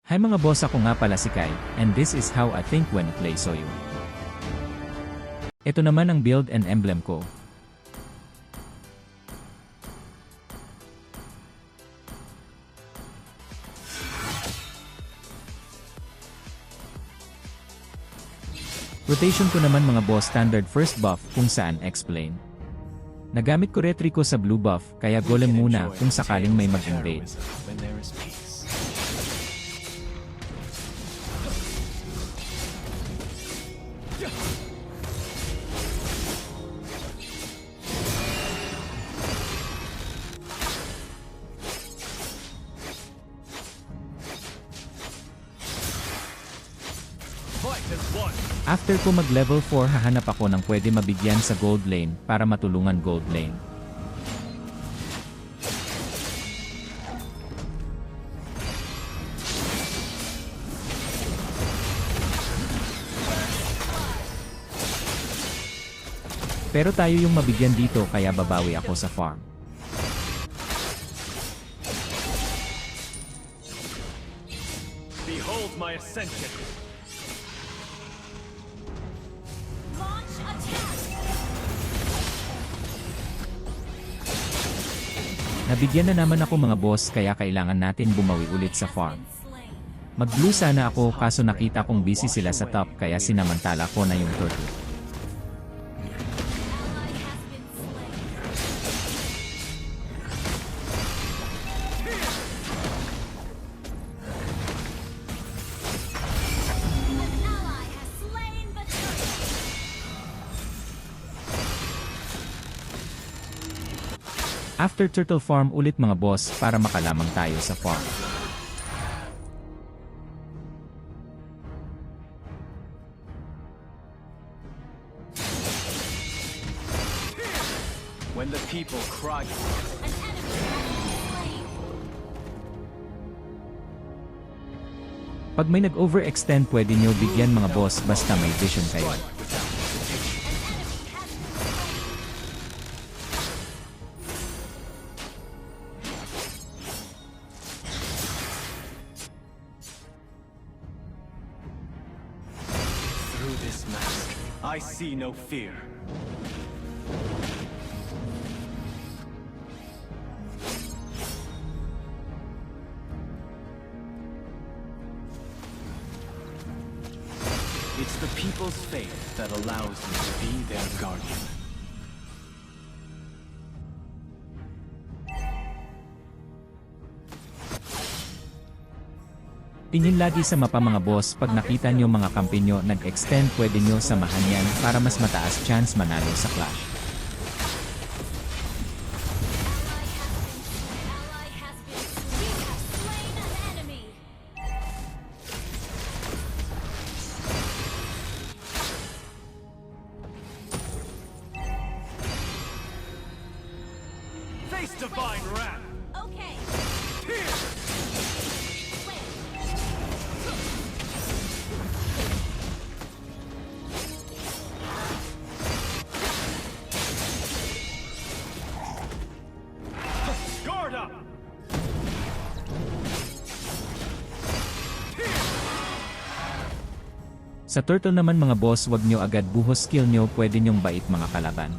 Hi mga boss, ako nga pala si Kai, and this is how I think when I play Soyu. Ito naman ang build and emblem ko. Rotation ko naman mga boss standard first buff kung saan explain. Nagamit ko Retrico sa blue buff, kaya golem muna kung sakaling may mag-invade. After ko mag level 4 hahanap ako ng pwede mabigyan sa gold lane para matulungan gold lane. Pero tayo yung mabigyan dito kaya babawi ako sa farm. Behold my ascension. Nabigyan na naman ako mga boss kaya kailangan natin bumawi ulit sa farm. Mag-blue sana ako kaso nakita kong busy sila sa top kaya sinamantala ko na yung turtle. After turtle farm ulit mga boss para makalamang tayo sa farm. When the people cry. Pag may nag-overextend pwede nyo bigyan mga boss basta may vision kayo. Through this mask, I see no fear. It's the people's faith that allows me to be their guardian. Tingin lagi sa mapa mga boss pag nakita nyo mga kampi nyo nag-extend pwede nyo samahan yan para mas mataas chance manalo sa clash. Face divine wrath. Okay. Guard up. Sa turtle naman mga boss wag nyo agad buhos skill nyo pwede nyong bait mga kalaban.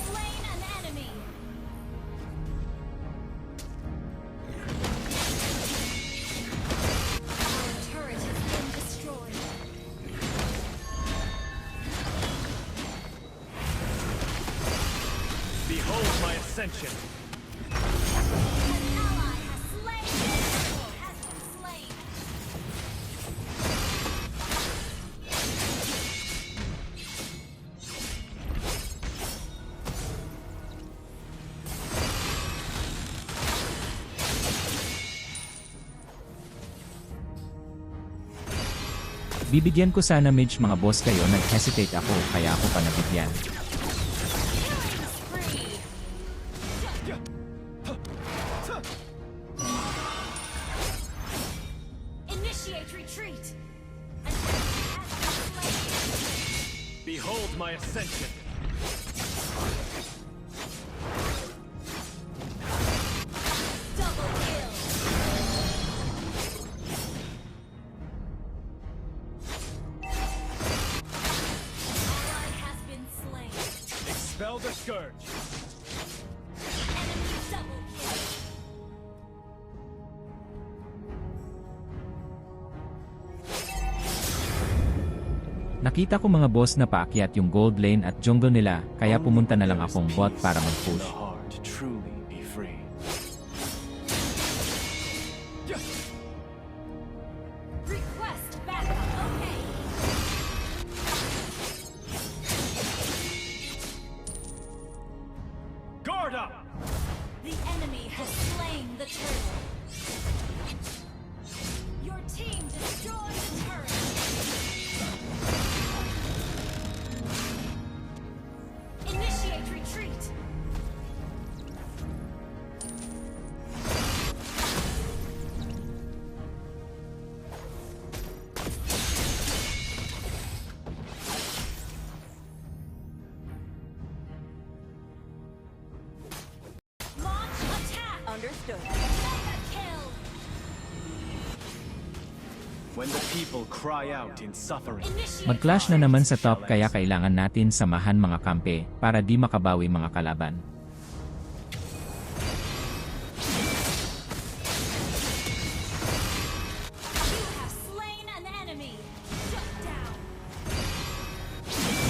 Slain an enemy. Our turret has been destroyed. Behold my ascension. An ally has slain. Has been slain. Bibigyan ko sana mage mga boss kayo nag-hesitate ako kaya ako pa nabigyan. Spree. Initiate retreat. An enemy has been slain. Behold my ascension. scourge. Enemy double kill. Nakita ko mga boss na paakyat yung gold lane at jungle nila, kaya pumunta na lang akong bot para mag-push. The heart truly be free. Request backup. Okay. Guard up! The enemy has slain the turtle. Your team destroyed the turret. Initiate retreat. Launch attack. Understood. Mega kill. When the people cry out in suffering, Initiate. Mag-clash na naman sa top kaya kailangan natin samahan mga kampe para di makabawi mga kalaban. You have slain an enemy. Shut down.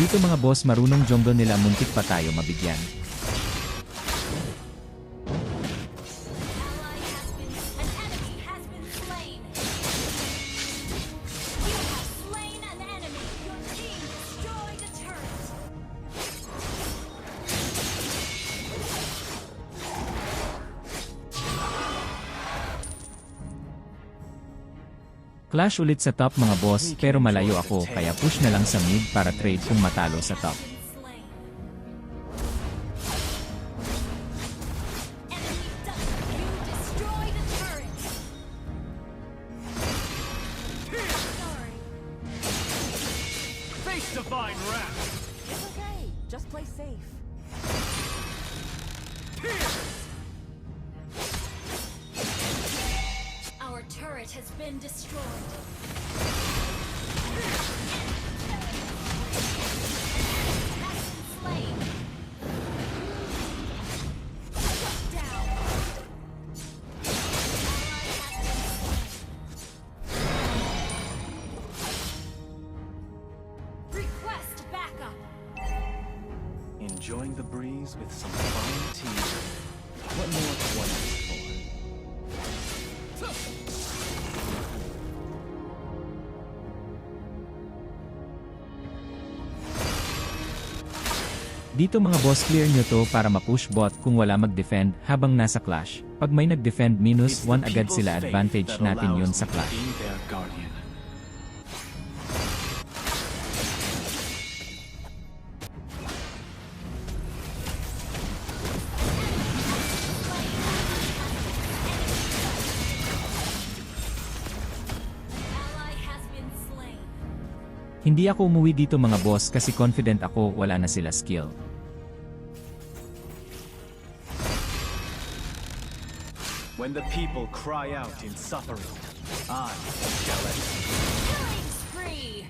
Dito mga boss marunong jungle nila muntik pa tayo mabigyan. Ally has been. An enemy has been slain. You have slain an enemy. Your team destroyed a turret. Clash ulit sa top mga boss pero malayo ako kaya push na lang sa mid para trade kung matalo sa top. Been slain. Enemy double. You destroyed a turret. Sorry. face divine wrath! It's okay. Just play safe. Our turret has been destroyed. Has been slain. Shut down. Ally has been slain. Request backup. Enjoying the breeze with some fine tea. What more could one ask for? Dito mga boss clear nyo to para ma-push bot kung wala mag-defend habang nasa clash. Pag may nag-defend It's -1 the agad people's sila, faith advantage that natin allows yun me sa to clash. be their guardian. Ally has been slain. Hindi ako umuwi dito mga boss kasi confident ako wala na sila skill. When the people cry out in suffering, I shall answer. Killing spree.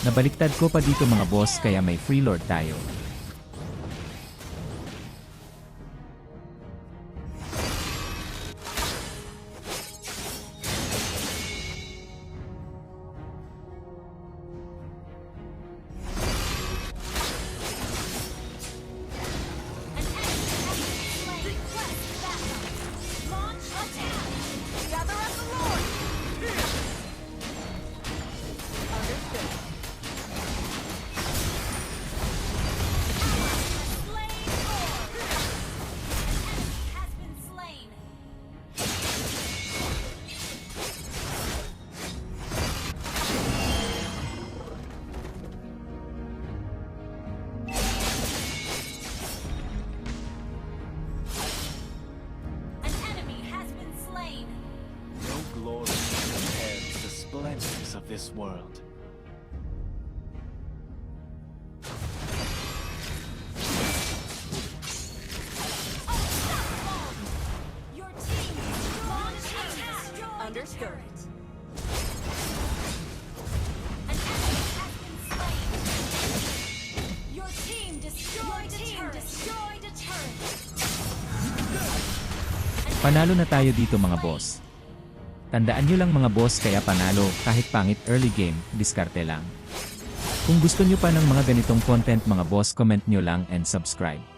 Nabaliktad ko pa dito mga boss kaya may free lord tayo. An enemy has been slain. Request backup. Launch attack. Gather up the Lord. Understood. Slain Lord. An enemy has been slain. An enemy has been slain. No glory compared to the splendors of this world. Unstoppable. Your team launch Understood. An enemy has been slain. Your team destroyed a turret. Panalo na tayo dito mga boss. Tandaan nyo lang mga boss kaya panalo kahit pangit early game, diskarte lang. Kung gusto nyo pa ng mga ganitong content mga boss comment nyo lang and subscribe.